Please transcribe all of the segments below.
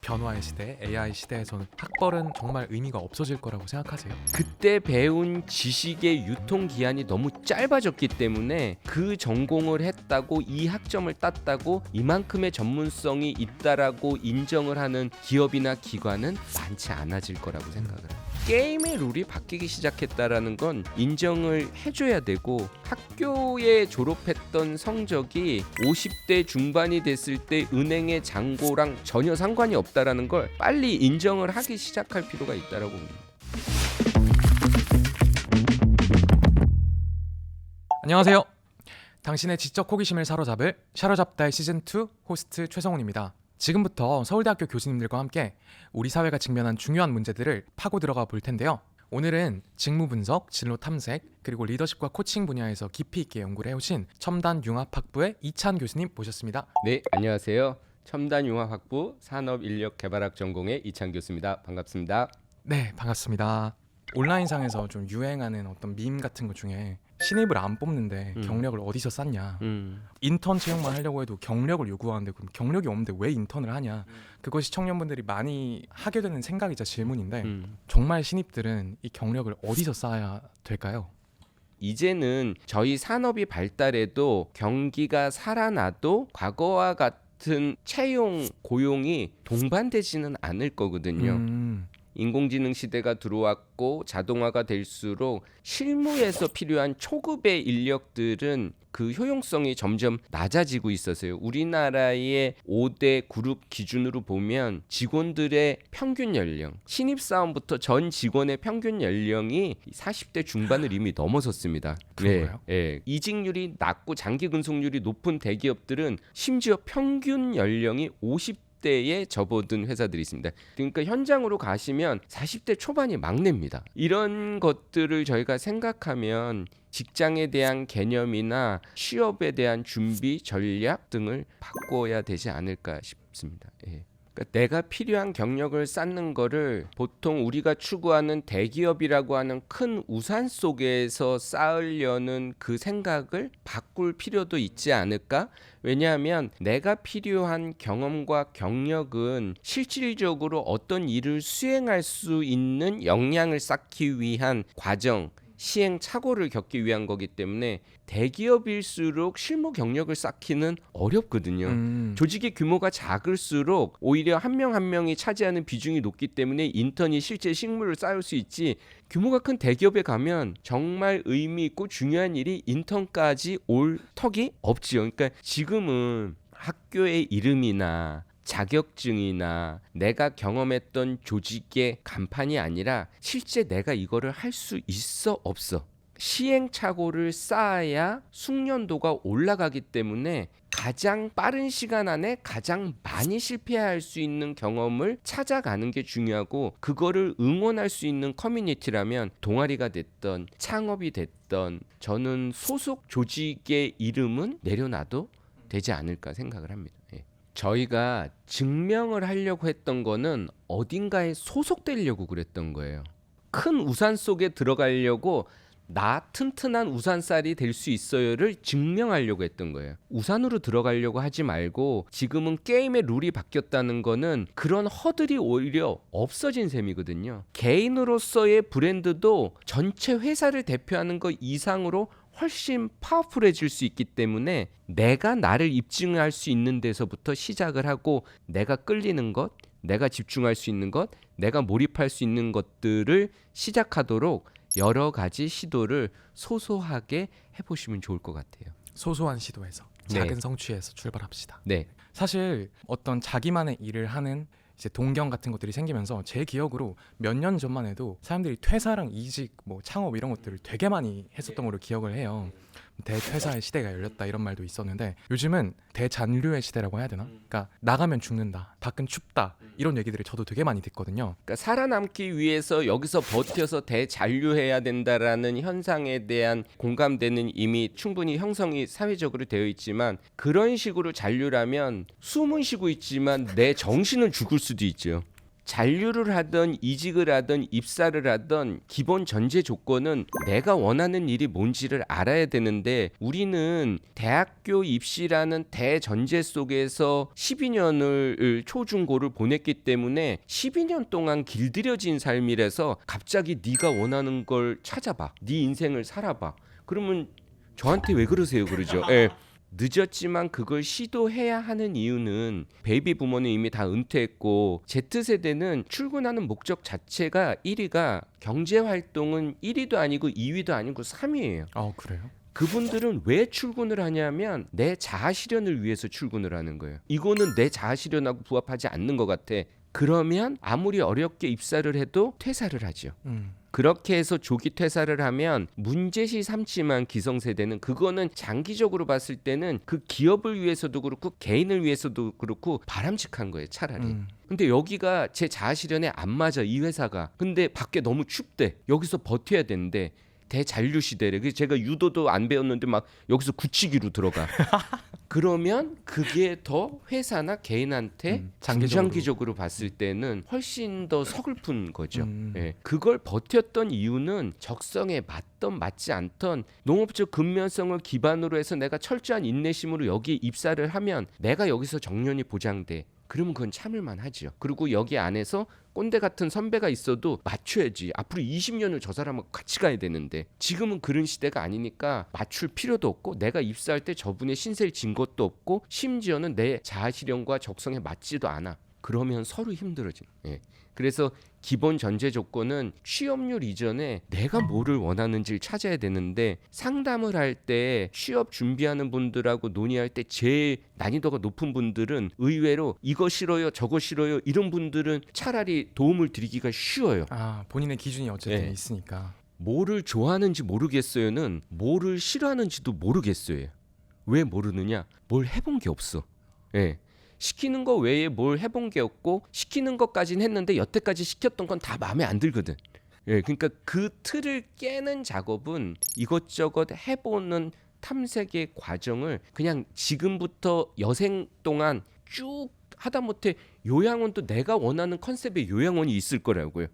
변화의 시대, AI 시대에서는 학벌은 정말 의미가 없어질 거라고 생각하세요? 그때 배운 지식의 유통기한이 너무 짧아졌기 때문에 그 전공을 했다고 이 학점을 땄다고 이만큼의 전문성이 있다라고 인정을 하는 기업이나 기관은 많지 않아질 거라고 생각을 해요. 게임의 룰이 바뀌기 시작했다라는 건 인정을 해줘야 되고, 학교에 졸업했던 성적이 50대 중반이 됐을 때 은행의 잔고랑 전혀 상관이 없다라는 걸 빨리 인정을 하기 시작할 필요가 있다라고 봅니다. 안녕하세요. 당신의 지적 호기심을 사로잡을 샤로잡다의 시즌2 호스트 최성훈입니다. 지금부터 서울대학교 교수님들과 함께 우리 사회가 직면한 중요한 문제들을 파고 들어가 볼 텐데요. 오늘은 직무 분석, 진로 탐색, 그리고 리더십과 코칭 분야에서 깊이 있게 연구를 해오신 첨단융합학부의 이찬 교수님 모셨습니다. 네, 안녕하세요. 첨단융합학부 산업인력개발학 전공의 이찬 교수입니다. 반갑습니다. 네, 반갑습니다. 온라인상에서 좀 유행하는 어떤 밈 같은 것 중에 신입을 안 뽑는데 경력을 어디서 쌓냐, 인턴 채용만 하려고 해도 경력을 요구하는데 그럼 경력이 없는데 왜 인턴을 하냐, 그것이 청년분들이 많이 하게 되는 생각이자 질문인데 정말 신입들은 이 경력을 어디서 쌓아야 될까요? 이제는 저희 산업이 발달해도 경기가 살아나도 과거와 같은 채용, 고용이 동반되지는 않을 거거든요. 인공지능 시대가 들어왔고 자동화가 될수록 실무에서 필요한 초급의 인력들은 그 효용성이 점점 낮아지고 있어서요. 우리나라의 5대 그룹 기준으로 보면 직원들의 평균 연령, 신입사원부터 전 직원의 평균 연령이 40대 중반을 이미 넘어섰습니다. 그런가요? 네. 이직률이 낮고 장기 근속률이 높은 대기업들은 심지어 평균 연령이 50대에 접어든 회사들이 있습니다. 그러니까 현장으로 가시면 40대 초반이 막내입니다. 이런 것들을 저희가 생각하면 직장에 대한 개념이나 취업에 대한 준비 전략 등을 바꿔야 되지 않을까 싶습니다. 예. 그러니까 내가 필요한 경력을 쌓는 거를 보통 우리가 추구하는 대기업이라고 하는 큰 우산 속에서 쌓으려는 그 생각을 바꿀 필요도 있지 않을까? 왜냐하면 내가 필요한 경험과 경력은 실질적으로 어떤 일을 수행할 수 있는 역량을 쌓기 위한 과정, 시행착오를 겪기 위한 거기 때문에 대기업일수록 실무 경력을 쌓기는 어렵거든요. 조직의 규모가 작을수록 오히려 한 명 한 명이 차지하는 비중이 높기 때문에 인턴이 실제 실무를 쌓을 수 있지, 규모가 큰 대기업에 가면 정말 의미 있고 중요한 일이 인턴까지 올 턱이 없지요. 그러니까 지금은 학교의 이름이나 자격증이나 내가 경험했던 조직의 간판이 아니라 실제 내가 이거를 할 수 있어 없어, 시행착오를 쌓아야 숙련도가 올라가기 때문에 가장 빠른 시간 안에 가장 많이 실패할 수 있는 경험을 찾아가는 게 중요하고, 그거를 응원할 수 있는 커뮤니티라면 동아리가 됐던 창업이 됐던 저는 소속 조직의 이름은 내려놔도 되지 않을까 생각을 합니다. 예. 저희가 증명을 하려고 했던 거는 어딘가에 소속되려고 그랬던 거예요. 큰 우산 속에 들어가려고 나 튼튼한 우산살이 될 수 있어요를 증명하려고 했던 거예요. 우산으로 들어가려고 하지 말고, 지금은 게임의 룰이 바뀌었다는 거는 그런 허들이 오히려 없어진 셈이거든요. 개인으로서의 브랜드도 전체 회사를 대표하는 것 이상으로 훨씬 파워풀해질 수 있기 때문에 내가 나를 입증할 수 있는 데서부터 시작을 하고, 내가 끌리는 것, 내가 집중할 수 있는 것, 내가 몰입할 수 있는 것들을 시작하도록 여러 가지 시도를 소소하게 해보시면 좋을 것 같아요. 소소한 시도에서, 작은 성취에서 출발합시다. 네. 사실 어떤 자기만의 일을 하는 이제 동경 같은 것들이 생기면서 제 기억으로 몇 년 전만 해도 사람들이 퇴사랑 이직, 뭐 창업 이런 것들을 되게 많이 했었던 걸로 기억을 해요. 대퇴사의 시대가 열렸다 이런 말도 있었는데, 요즘은 대잔류의 시대라고 해야 되나? 그러니까 나가면 죽는다, 밖은 춥다, 이런 얘기들을 저도 되게 많이 듣거든요. 그러니까 살아남기 위해서 여기서 버텨서 대잔류해야 된다라는 현상에 대한 공감대는 이미 충분히 형성이 사회적으로 되어 있지만, 그런 식으로 잔류라면 숨은 쉬고 있지만 내 정신은 죽을 수도 있죠. 잔류를 하든 이직을 하든 입사를 하든 기본 전제 조건은 내가 원하는 일이 뭔지를 알아야 되는데 우리는 대학교 입시라는 대전제 속에서 12년을 초중고를 보냈기 때문에 12년 동안 길들여진 삶이라서 갑자기 네가 원하는 걸 찾아봐. 네 인생을 살아봐. 그러면 저한테 왜 그러세요? 그러죠. 예. 늦었지만 그걸 시도해야 하는 이유는 베이비 부모는 이미 다 은퇴했고 Z세대는 출근하는 목적 자체가 1위가 경제활동은 1위도 아니고 2위도 아니고 3위예요. 그래요? 그분들은 왜 출근을 하냐면 내 자아실현을 위해서 출근을 하는 거예요. 이거는 내 자아실현하고 부합하지 않는 것 같아. 그러면 아무리 어렵게 입사를 해도 퇴사를 하죠. 그렇게 해서 조기 퇴사를 하면 문제시 삼지만 기성세대는 그거는 장기적으로 봤을 때는 그 기업을 위해서도 그렇고 개인을 위해서도 그렇고 바람직한 거예요, 차라리. 근데 여기가 제 자아실현에 안 맞아, 이 회사가. 근데 밖에 너무 춥대. 여기서 버텨야 되는데 대잔류 시대래. 그래서 제가 유도도 안 배웠는데 막 여기서 굳히기로 들어가. 그러면 그게 더 회사나 개인한테 중장기적으로 봤을 때는 훨씬 더 서글픈 거죠. 예. 그걸 버텼던 이유는 적성에 맞던 맞지 않던 농업적 근면성을 기반으로 해서 내가 철저한 인내심으로 여기 입사를 하면 내가 여기서 정년이 보장돼. 그러면 그건 참을만 하죠. 그리고 여기 안에서 꼰대 같은 선배가 있어도 맞춰야지. 앞으로 20년을 저 사람하고 같이 가야 되는데 지금은 그런 시대가 아니니까 맞출 필요도 없고 내가 입사할 때 저분의 신세를 진 것도 없고 심지어는 내 자아실현과 적성에 맞지도 않아. 그러면 서로 힘들어지는. 예. 그래서 기본 전제 조건은 취업률 이전에 내가 뭐를 원하는지를 찾아야 되는데 상담을 할 때 취업 준비하는 분들하고 논의할 때 제일 난이도가 높은 분들은 의외로 이거 싫어요 저거 싫어요 이런 분들은 차라리 도움을 드리기가 쉬워요. 본인의 기준이 어쨌든 네. 있으니까. 뭐를 좋아하는지 모르겠어요는 뭐를 싫어하는지도 모르겠어요. 왜 모르느냐? 뭘 해본 게 없어. 예. 시키는 거 외에 뭘 해본 게 없고 시키는 것까지는 했는데 여태까지 시켰던 건 다 마음에 안 들거든. 예, 그러니까 그 틀을 깨는 작업은 이것저것 해보는 탐색의 과정을 그냥 지금부터 여생 동안 쭉 하다못해 요양원도 내가 원하는 컨셉의 요양원이 있을 거라고요.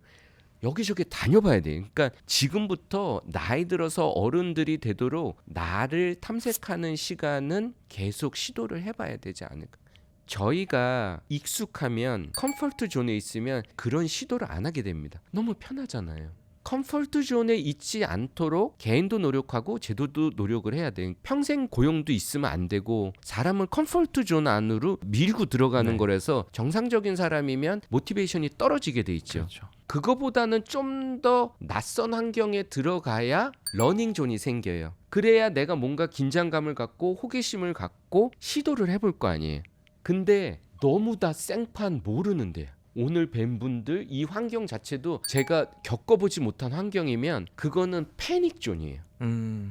여기저기 다녀봐야 돼. 그러니까 지금부터 나이 들어서 어른들이 되도록 나를 탐색하는 시간은 계속 시도를 해봐야 되지 않을까. 저희가 익숙하면 컴포트 존에 있으면 그런 시도를 안 하게 됩니다. 너무 편하잖아요. 컴포트 존에 있지 않도록 개인도 노력하고 제도도 노력을 해야 돼. 평생 고용도 있으면 안 되고 사람을 컴포트 존 안으로 밀고 들어가는 거라서 정상적인 사람이면 모티베이션이 떨어지게 돼 있죠. 그렇죠. 그거보다는 좀 더 낯선 환경에 들어가야 러닝 존이 생겨요. 그래야 내가 뭔가 긴장감을 갖고 호기심을 갖고 시도를 해볼 거 아니에요. 근데 너무 다 생판 모르는데요. 오늘 뵌 분들 이 환경 자체도 제가 겪어보지 못한 환경이면 그거는 패닉 존이에요.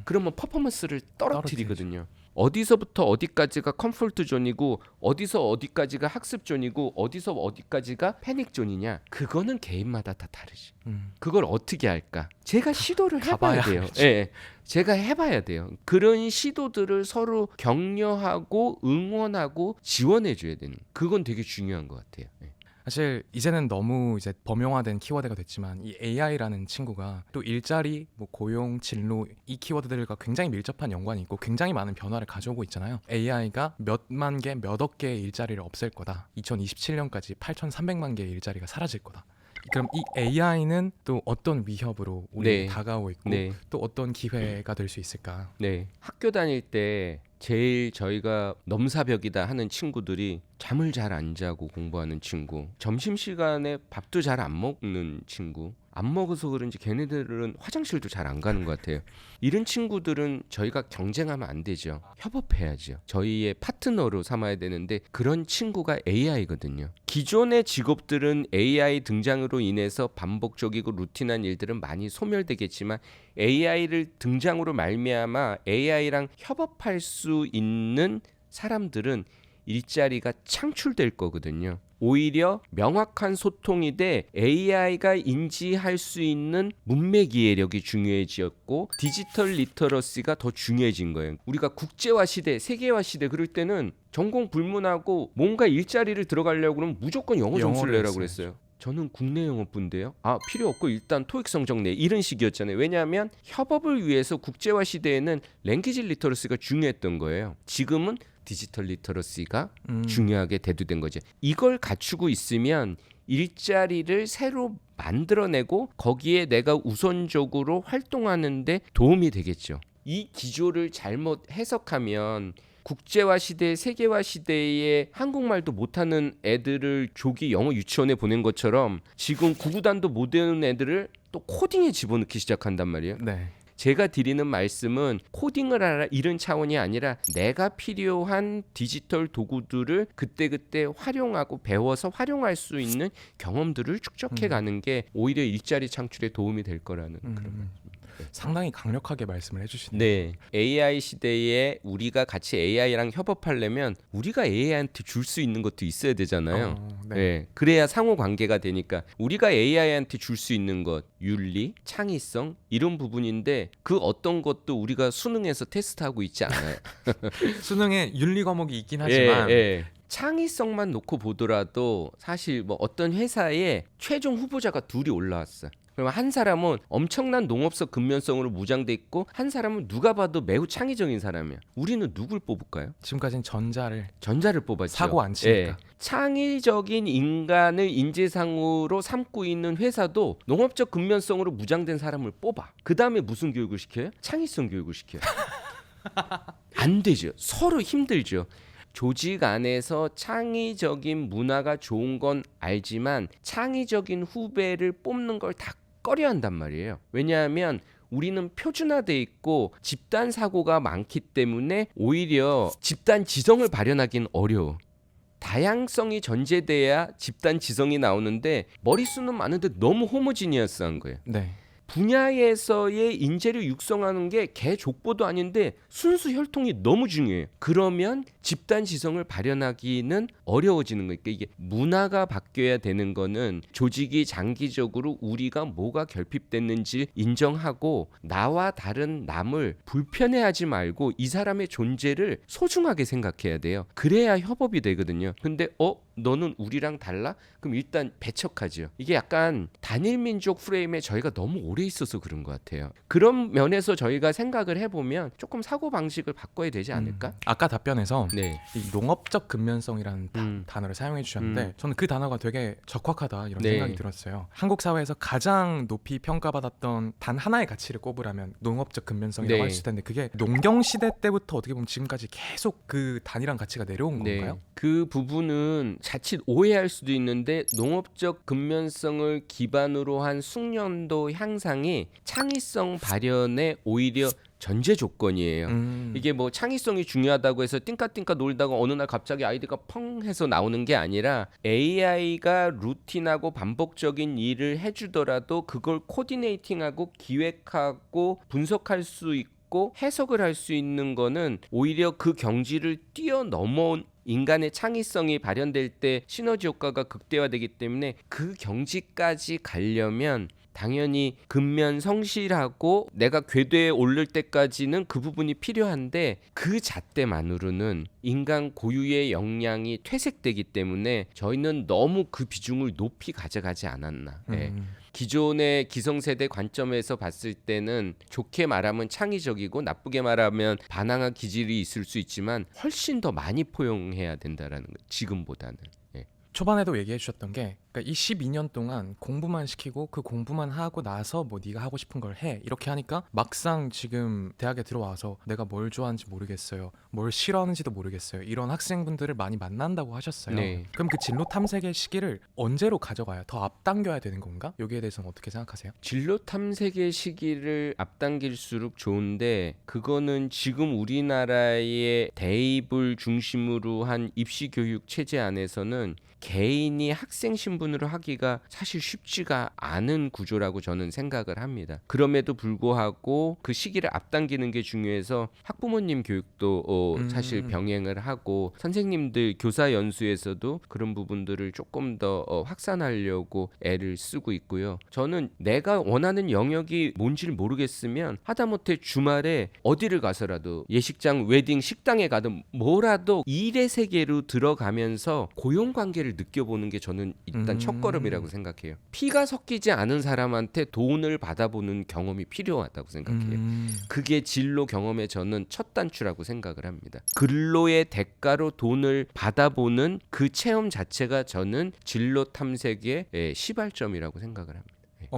그러면 퍼포먼스를 떨어뜨리거든요. 어디서부터 어디까지가 컴포트 존이고 어디서 어디까지가 학습 존이고 어디서 어디까지가 패닉 존이냐 그거는 개인마다 다 다르지. 그걸 어떻게 할까? 제가 시도를 해봐야 돼요. 예, 제가 해봐야 돼요. 그런 시도들을 서로 격려하고 응원하고 지원해줘야 되는 그건 되게 중요한 것 같아요. 예. 사실 이제는 너무 이제 범용화된 키워드가 됐지만 이 AI라는 친구가 또 일자리, 뭐 고용, 진로 이 키워드들과 굉장히 밀접한 연관이 있고 굉장히 많은 변화를 가져오고 있잖아요. AI가 몇만 개, 몇억 개의 일자리를 없앨 거다. 2027년까지 8,300만 개의 일자리가 사라질 거다. 그럼 이 AI는 또 어떤 위협으로 우리에게 다가오고 있고 또 어떤 기회가 될 수 있을까? 네, 학교 다닐 때 제일 저희가 넘사벽이다 하는 친구들이 잠을 잘 안 자고 공부하는 친구, 점심시간에 밥도 잘 안 먹는 친구, 안 먹어서 그런지 걔네들은 화장실도 잘 안 가는 것 같아요. 이런 친구들은 저희가 경쟁하면 안 되죠. 협업해야죠. 저희의 파트너로 삼아야 되는데 그런 친구가 AI거든요. 기존의 직업들은 AI 등장으로 인해서 반복적이고 루틴한 일들은 많이 소멸되겠지만 AI를 등장으로 말미암아 AI랑 협업할 수 있는 사람들은 일자리가 창출될 거거든요. 오히려 명확한 소통이 돼 AI가 인지할 수 있는 문맥 이해력이 중요해졌고 디지털 리터러시가 더 중요해진 거예요. 우리가 국제화 시대, 세계화 시대 그럴 때는 전공 불문하고 뭔가 일자리를 들어가려고 그러면 무조건 영어 점수를 내라고 그랬어요. 저는 국내 영어부인데요. 아, 필요 없고 일단 토익 성적 내, 이런 식이었잖아요. 왜냐하면 협업을 위해서 국제화 시대에는 랭귀지 리터러시가 중요했던 거예요. 지금은 디지털 리터러시가 중요하게 대두된 거죠. 이걸 갖추고 있으면 일자리를 새로 만들어내고 거기에 내가 우선적으로 활동하는데 도움이 되겠죠. 이 기조를 잘못 해석하면 국제화 시대, 세계화 시대에 한국말도 못하는 애들을 조기 영어 유치원에 보낸 것처럼 지금 구구단도 못 외우는 애들을 또 코딩에 집어넣기 시작한단 말이에요. 네. 제가 드리는 말씀은 코딩을 알아 이런 차원이 아니라 내가 필요한 디지털 도구들을 그때그때 활용하고 배워서 활용할 수 있는 경험들을 축적해 가는 게 오히려 일자리 창출에 도움이 될 거라는 그런 말씀입니다. 상당히 강력하게 말씀을 해주시네요. 네, AI 시대에 우리가 같이 AI랑 협업하려면 우리가 AI한테 줄 수 있는 것도 있어야 되잖아요. 네. 네, 그래야 상호 관계가 되니까 우리가 AI한테 줄 수 있는 것, 윤리, 창의성 이런 부분인데 그 어떤 것도 우리가 수능에서 테스트하고 있지 않아요. 수능에 윤리 과목이 있긴 하지만 창의성만 놓고 보더라도 사실 뭐 어떤 회사에 최종 후보자가 둘이 올라왔어. 그럼 한 사람은 엄청난 농업적 근면성으로 무장돼 있고 한 사람은 누가 봐도 매우 창의적인 사람이야. 우리는 누굴 뽑을까요? 지금까지는 전자를 뽑았죠. 사고 안 치니까. 예. 창의적인 인간을 인재상으로 삼고 있는 회사도 농업적 근면성으로 무장된 사람을 뽑아. 그 다음에 무슨 교육을 시켜요? 창의성 교육을 시켜요. 안 되죠. 서로 힘들죠. 조직 안에서 창의적인 문화가 좋은 건 알지만 창의적인 후배를 뽑는 걸 다 꺼려한단 말이에요. 왜냐하면 우리는 표준화돼 있고 집단 사고가 많기 때문에 오히려 집단 지성을 발현하기는 어려워. 다양성이 전제돼야 집단 지성이 나오는데 머릿수는 많은데 너무 호모지니어스한 거예요. 네. 분야에서의 인재를 육성하는 게 개족보도 아닌데 순수 혈통이 너무 중요해요. 그러면 집단 지성을 발현하기는 어려워지는 거니까 이게 문화가 바뀌어야 되는 거는 조직이 장기적으로 우리가 뭐가 결핍됐는지 인정하고 나와 다른 남을 불편해하지 말고 이 사람의 존재를 소중하게 생각해야 돼요. 그래야 협업이 되거든요. 근데 너는 우리랑 달라? 그럼 일단 배척하죠. 이게 약간 단일 민족 프레임에 저희가 너무 오래 있어서 그런 것 같아요. 그런 면에서 저희가 생각을 해보면 조금 사고 방식을 바꿔야 되지 않을까? 아까 답변에서 네. 이 농업적 근면성이라는 단어를 사용해 주셨는데 저는 그 단어가 되게 적확하다 이런 네. 생각이 들었어요. 한국 사회에서 가장 높이 평가받았던 단 하나의 가치를 꼽으라면 농업적 근면성이라고 네. 할 수 있을 텐데 그게 농경 시대 때부터 어떻게 보면 지금까지 계속 그 단일한 가치가 내려온 건가요? 그 부분은 자칫 오해할 수도 있는데 농업적 근면성을 기반으로 한 숙련도 향상이 창의성 발현에 오히려 전제 조건이에요. 이게 뭐 창의성이 중요하다고 해서 띵까띵까 놀다가 어느 날 갑자기 아이디가 펑 해서 나오는 게 아니라 AI가 루틴하고 반복적인 일을 해주더라도 그걸 코디네이팅하고 기획하고 분석할 수 있고 해석을 할 수 있는 거는 오히려 그 경지를 뛰어넘어온 인간의 창의성이 발현될 때 시너지 효과가 극대화되기 때문에 그 경지까지 가려면 당연히 근면 성실하고 내가 궤도에 오를 때까지는 그 부분이 필요한데 그 잣대만으로는 인간 고유의 역량이 퇴색되기 때문에 저희는 너무 그 비중을 높이 가져가지 않았나. 기존의 기성세대 관점에서 봤을 때는 좋게 말하면 창의적이고 나쁘게 말하면 반항한 기질이 있을 수 있지만 훨씬 더 많이 포용해야 된다라는 거 지금보다는. 초반에도 얘기해 주셨던 게 그러니까 이 12년 동안 공부만 시키고 그 공부만 하고 나서 뭐 네가 하고 싶은 걸 해 이렇게 하니까 막상 지금 대학에 들어와서 내가 뭘 좋아하는지 모르겠어요, 뭘 싫어하는지도 모르겠어요, 이런 학생분들을 많이 만난다고 하셨어요. 네. 그럼 그 진로 탐색의 시기를 언제로 가져가요? 더 앞당겨야 되는 건가? 여기에 대해서는 어떻게 생각하세요? 진로 탐색의 시기를 앞당길수록 좋은데 그거는 지금 우리나라의 대입을 중심으로 한 입시 교육 체제 안에서는 개인이 학생 신분으로 하기가 사실 쉽지가 않은 구조라고 저는 생각을 합니다. 그럼에도 불구하고 그 시기를 앞당기는 게 중요해서 학부모님 교육도 사실 병행을 하고 선생님들 교사 연수에서도 그런 부분들을 조금 더 확산하려고 애를 쓰고 있고요. 저는 내가 원하는 영역이 뭔지를 모르겠으면 하다못해 주말에 어디를 가서라도 예식장, 웨딩, 식당에 가든 뭐라도 일의 세계로 들어가면서 고용관계를 효과를 느껴보는 게 저는 일단 첫걸음이라고 생각해요. 피가 섞이지 않은 사람한테 돈을 받아보는 경험이 필요하다고 생각해요. 그게 진로 경험의 저는 첫 단추라고 생각을 합니다. 근로의 대가로 돈을 받아보는 그 체험 자체가 저는 진로 탐색의 시발점이라고 생각을 합니다.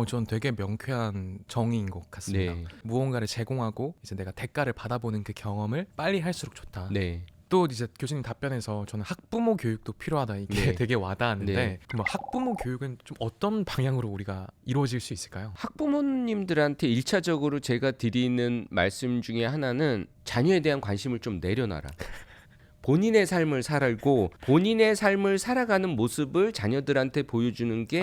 전 되게 명쾌한 정의인 것 같습니다. 네. 무언가를 제공하고 이제 내가 대가를 받아보는 그 경험을 빨리 할수록 좋다. 네. 또 이제 교수님 답변에서 저는 학부모 교육도 필요하다 이게 네. 되게 와닿았는데 네. 그럼 학부모 교육은 좀 어떤 방향으로 우리가 이루어질 수 있을까요? 학부모님들한테 1차적으로 제가 드리는 말씀 중에 하나는 자녀에 대한 관심을 좀 내려놔라. 본인의 삶을 살고 본인의 삶을 살아가는 모습을 자녀들한테 보여주는 게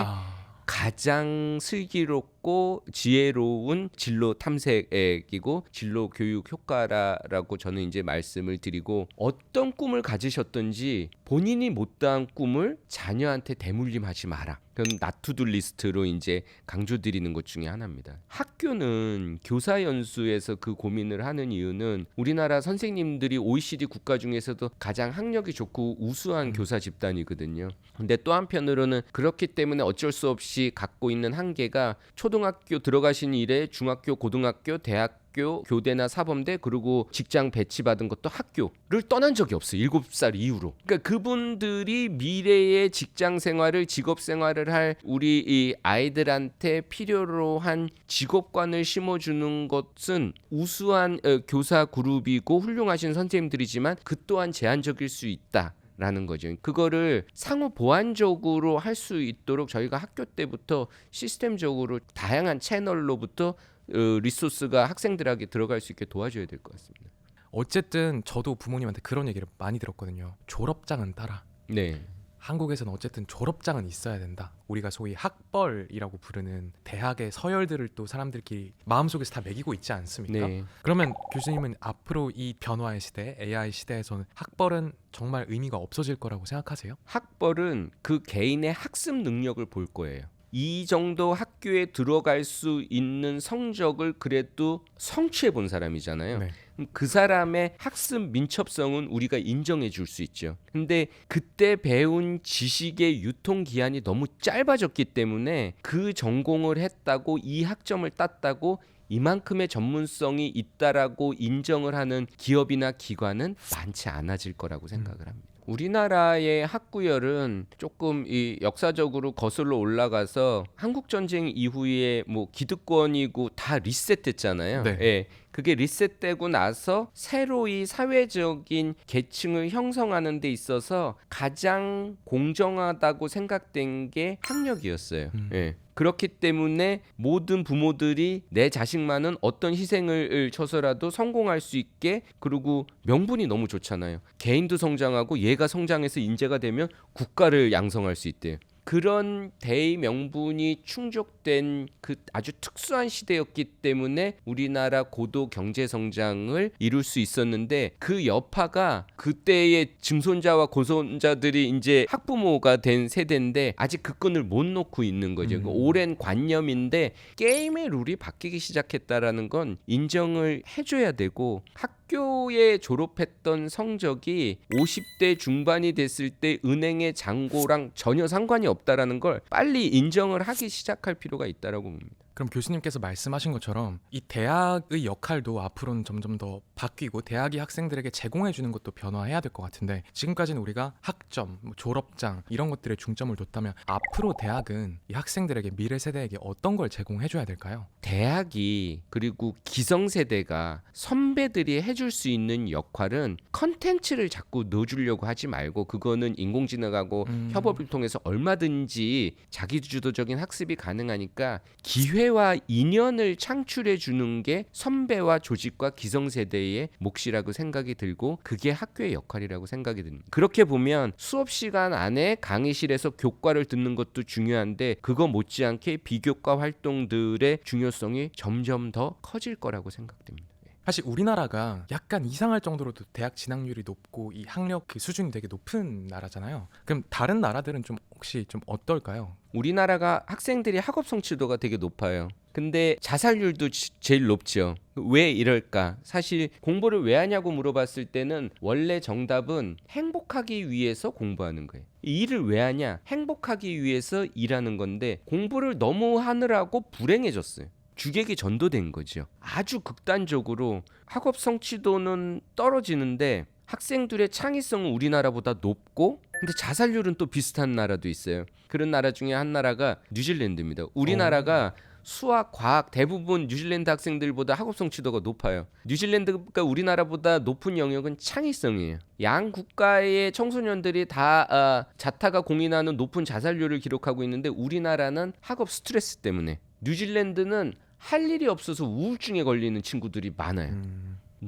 가장 슬기롭고 지혜로운 진로 탐색이고 진로 교육 효과라고 저는 이제 말씀을 드리고, 어떤 꿈을 가지셨든지 본인이 못다한 꿈을 자녀한테 대물림하지 마라. 그건 나투두 리스트로 이제 강조드리는 것 중에 하나입니다. 학교는 교사 연수에서 그 고민을 하는 이유는 우리나라 선생님들이 OECD 국가 중에서도 가장 학력이 좋고 우수한 교사 집단이거든요. 근데 또 한편으로는 그렇기 때문에 어쩔 수 없이 갖고 있는 한계가 초등학교 들어가신 이래 중학교, 고등학교, 대학교, 교대나 사범대, 그리고 직장 배치받은 것도 학교를 떠난 적이 없어요. 7살 이후로. 그러니까 그분들이 미래의 직장 생활을, 직업 생활을 할 우리 이 아이들한테 필요로 한 직업관을 심어주는 것은 우수한 교사 그룹이고 훌륭하신 선생님들이지만 그 또한 제한적일 수 있다. 라는 거죠. 그거를 상호 보완적으로 할 수 있도록 저희가 학교 때부터 시스템적으로 다양한 채널로부터 리소스가 학생들에게 들어갈 수 있게 도와줘야 될 것 같습니다. 어쨌든 저도 부모님한테 그런 얘기를 많이 들었거든요. 졸업장은 따라. 네. 한국에서는 어쨌든 졸업장은 있어야 된다. 우리가 소위 학벌이라고 부르는 대학의 서열들을 또 사람들끼리 마음속에서 다 매기고 있지 않습니까? 네. 그러면 교수님은 앞으로 이 변화의 시대, AI 시대에서는 학벌은 정말 의미가 없어질 거라고 생각하세요? 학벌은 그 개인의 학습 능력을 볼 거예요. 이 정도 학교에 들어갈 수 있는 성적을 그래도 성취해 본 사람이잖아요. 네. 그 사람의 학습 민첩성은 우리가 인정해 줄 수 있죠. 근데 그때 배운 지식의 유통 기한이 너무 짧아졌기 때문에 그 전공을 했다고, 이 학점을 땄다고 이만큼의 전문성이 있다라고 인정을 하는 기업이나 기관은 많지 않아질 거라고 생각을 합니다. 우리나라의 학구열은 조금 이 역사적으로 거슬러 올라가서 한국 전쟁 이후에 뭐 기득권이고 다 리셋됐잖아요. 네. 예. 그게 리셋되고 나서 새로이 사회적인 계층을 형성하는 데 있어서 가장 공정하다고 생각된 게 학력이었어요. 예. 그렇기 때문에 모든 부모들이 내 자식만은 어떤 희생을 쳐서라도 성공할 수 있게, 그리고 명분이 너무 좋잖아요. 개인도 성장하고 얘가 성장해서 인재가 되면 국가를 양성할 수 있대요. 그런 대의 명분이 충족된 그 아주 특수한 시대였기 때문에 우리나라 고도 경제 성장을 이룰 수 있었는데, 그 여파가 그때의 증손자와 고손자들이 이제 학부모가 된 세대인데 아직 그 끈을 못 놓고 있는 거죠. 오랜 관념인데 게임의 룰이 바뀌기 시작했다라는 건 인정을 해줘야 되고, 학교에 졸업했던 성적이 50대 중반이 됐을 때 은행의 잔고랑 전혀 상관이 없다라는 걸 빨리 인정을 하기 시작할 필요가 있다라고 봅니다. 그럼 교수님께서 말씀하신 것처럼 이 대학의 역할도 앞으로는 점점 더 바뀌고 대학이 학생들에게 제공해 주는 것도 변화해야 될 것 같은데, 지금까지는 우리가 학점, 졸업장 이런 것들에 중점을 뒀다면 앞으로 대학은 이 학생들에게, 미래 세대에게 어떤 걸 제공해 줘야 될까요? 대학이, 그리고 기성세대가 선배들이 해줄 수 있는 역할은 컨텐츠를 자꾸 넣어주려고 하지 말고, 그거는 인공지능하고 협업을 통해서 얼마든지 자기주도적인 학습이 가능하니까 기회와 인연을 창출해 주는 게 선배와 조직과 기성세대의 몫이라고 생각이 들고, 그게 학교의 역할이라고 생각이 듭니다. 그렇게 보면 수업 시간 안에 강의실에서 교과를 듣는 것도 중요한데, 그거 못지않게 비교과 활동들의 중요성이 점점 더 커질 거라고 생각됩니다. 사실 우리나라가 약간 이상할 정도로 대학 진학률이 높고 이 학력 그 수준이 되게 높은 나라잖아요. 그럼 다른 나라들은 좀 혹시 좀 어떨까요? 우리나라가 학생들이 학업 성취도가 되게 높아요. 근데 자살률도 제일 높죠. 왜 이럴까? 사실 공부를 왜 하냐고 물어봤을 때는 원래 정답은 행복하기 위해서 공부하는 거예요. 일을 왜 하냐? 행복하기 위해서 일하는 건데 공부를 너무 하느라고 불행해졌어요. 주객이 전도된 거죠. 아주 극단적으로 학업 성취도는 떨어지는데 학생들의 창의성은 우리나라보다 높고 근데 자살률은 또 비슷한 나라도 있어요. 그런 나라 중에 한 나라가 뉴질랜드입니다. 우리나라가 수학, 과학 대부분 뉴질랜드 학생들보다 학업 성취도가 높아요. 뉴질랜드가 우리나라보다 높은 영역은 창의성이에요. 양 국가의 청소년들이 다 자타가 공인하는 높은 자살률을 기록하고 있는데 우리나라는 학업 스트레스 때문에 뉴질랜드는 할 일이 없어서 우울증에 걸리는 친구들이 많아요.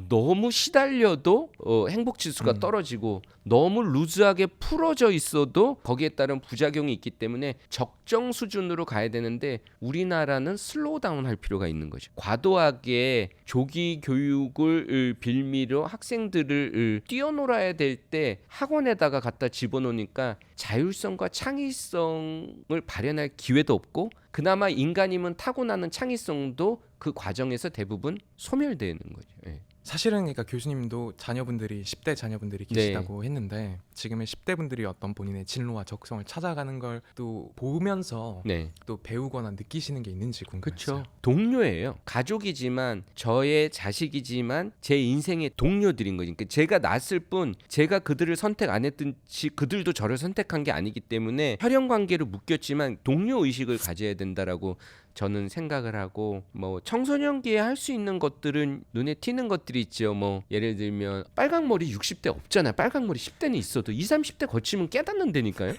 너무 시달려도 행복 지수가 떨어지고 너무 루즈하게 풀어져 있어도 거기에 따른 부작용이 있기 때문에 적정 수준으로 가야 되는데 우리나라는 슬로우 다운 할 필요가 있는 거죠. 과도하게 조기 교육을 빌미로 학생들을 뛰어놀아야 될 때 학원에다가 갖다 집어넣으니까 자율성과 창의성을 발현할 기회도 없고 그나마 인간이면 타고나는 창의성도 그 과정에서 대부분 소멸되는 거죠. 예. 사실은 그러니까 교수님도 자녀분들이 10대 자녀분들이 계시다고 했는데 지금의 10대 분들이 어떤 본인의 진로와 적성을 찾아가는 걸 또 보면서 네. 또 배우거나 느끼시는 게 있는지 궁금했어요. 그렇죠. 동료예요. 가족이지만 저의 자식이지만 제 인생의 동료들인 거죠. 그러니까 제가 낳았을 뿐 제가 그들을 선택 안 했든지 그들도 저를 선택한 게 아니기 때문에 혈연 관계로 묶였지만 동료 의식을 가져야 된다라고 저는 생각을 하고 뭐 청소년기에 할 수 있는 것들은 눈에 띄는 것들이 있죠. 뭐 예를 들면 빨강머리 60대 없잖아요. 빨강머리 10대는 있어도 20, 30대 거치면 깨닫는다니까요.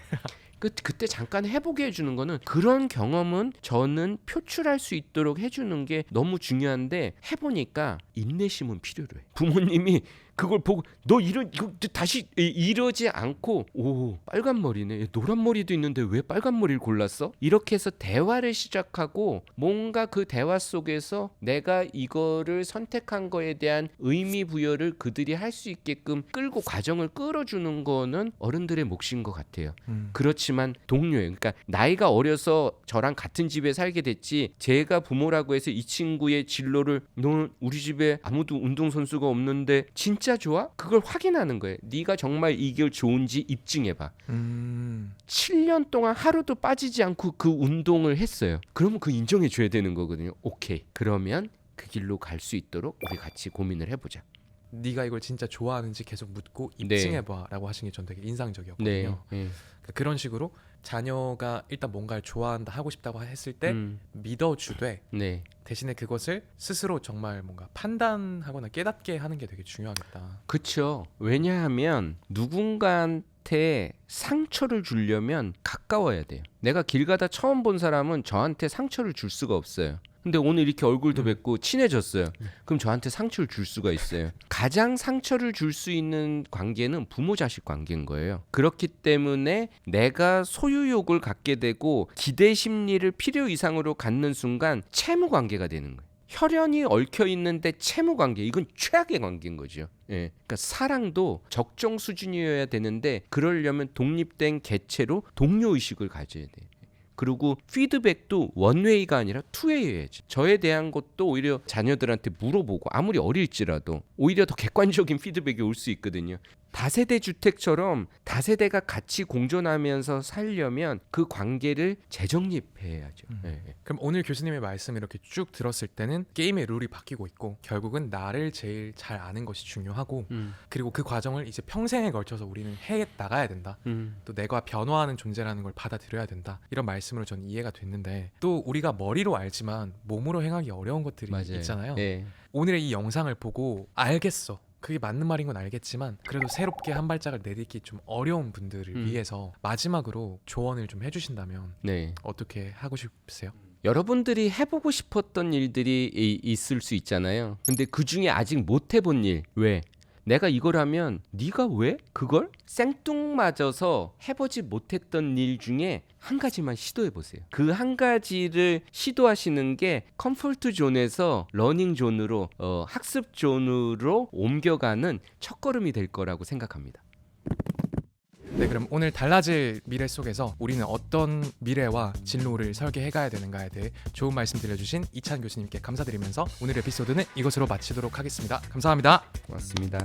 그때 잠깐 해보게 해주는 거는 그런 경험은 저는 표출할 수 있도록 해주는 게 너무 중요한데 해보니까 인내심은 필요로 해. 부모님이 그걸 보고 너 이거 다시 이러지 않고 오 빨간 머리네 노란 머리도 있는데 왜 빨간 머리를 골랐어? 이렇게 해서 대화를 시작하고 뭔가 그 대화 속에서 내가 이거를 선택한 거에 대한 의미 부여를 그들이 할 수 있게끔 끌고 과정을 끌어주는 거는 어른들의 몫인 것 같아요. 그렇지만 동료예요. 그러니까 나이가 어려서 저랑 같은 집에 살게 됐지 제가 부모라고 해서 이 친구의 진로를 너 우리 집에 아무도 운동선수가 없는데 진짜 좋아? 그걸 확인하는 거예요. 네가 정말 이게 좋은지 입증해봐. 7년 동안 하루도 빠지지 않고 그 운동을 했어요. 그러면 그 인정해줘야 되는 거거든요. 오케이. 그러면 그 길로 갈 수 있도록 우리 같이 고민을 해보자. 네가 이걸 진짜 좋아하는지 계속 묻고 입증해봐라고 하신 게 전 되게 인상적이었거든요. 그러니까 그런 식으로 자녀가 일단 뭔가를 좋아한다 하고 싶다고 했을 때 믿어주되 대신에 그것을 스스로 정말 뭔가 판단하거나 깨닫게 하는 게 되게 중요하겠다. 그렇죠. 왜냐하면 누군가한테 상처를 주려면 가까워야 돼요. 내가 길 가다 처음 본 사람은 저한테 상처를 줄 수가 없어요. 근데 오늘 이렇게 얼굴도 뵙고 친해졌어요. 그럼 저한테 상처를 줄 수가 있어요. 가장 상처를 줄 수 있는 관계는 부모 자식 관계인 거예요. 그렇기 때문에 내가 소유욕을 갖게 되고 기대 심리를 필요 이상으로 갖는 순간 채무 관계가 되는 거예요. 혈연이 얽혀 있는데 채무 관계, 이건 최악의 관계인 거죠. 예. 그러니까 사랑도 적정 수준이어야 되는데 그러려면 독립된 개체로 동료 의식을 가져야 돼요. 그리고 피드백도 원웨이가 아니라 투웨이여야지. 저에 대한 것도 오히려 자녀들한테 물어보고 아무리 어릴지라도 오히려 더 객관적인 피드백이 올 수 있거든요. 다세대 주택처럼 다세대가 같이 공존하면서 살려면 그 관계를 재정립해야죠. 그럼 오늘 교수님의 말씀 이렇게 쭉 들었을 때는 게임의 룰이 바뀌고 있고 결국은 나를 제일 잘 아는 것이 중요하고 그리고 그 과정을 이제 평생에 걸쳐서 우리는 해 나가야 된다. 또 내가 변화하는 존재라는 걸 받아들여야 된다. 이런 말씀으로 전 이해가 됐는데 또 우리가 머리로 알지만 몸으로 행하기 어려운 것들이 있잖아요. 오늘의 이 영상을 보고 알겠어. 그게 맞는 말인 건 알겠지만 그래도 새롭게 한 발짝을 내딛기 좀 어려운 분들을 위해서 마지막으로 조언을 좀 해주신다면 어떻게 하고 싶으세요? 여러분들이 해보고 싶었던 일들이 있을 수 있잖아요. 근데 그 중에 아직 못 해본 일. 왜? 내가 이걸 하면 네가 왜? 그걸? 생뚱맞아서 해보지 못했던 일 중에 한 가지만 시도해보세요. 그 한 가지를 시도하시는 게 컴포트 존에서 러닝 존으로 학습 존으로 옮겨가는 첫걸음이 될 거라고 생각합니다. 네, 그럼 오늘 달라질 미래 속에서 우리는 어떤 미래와 진로를 설계해 가야 되는가에 대해 좋은 말씀 들려주신 이찬 교수님께 감사드리면서 오늘 에피소드는 이것으로 마치도록 하겠습니다. 감사합니다. 고맙습니다.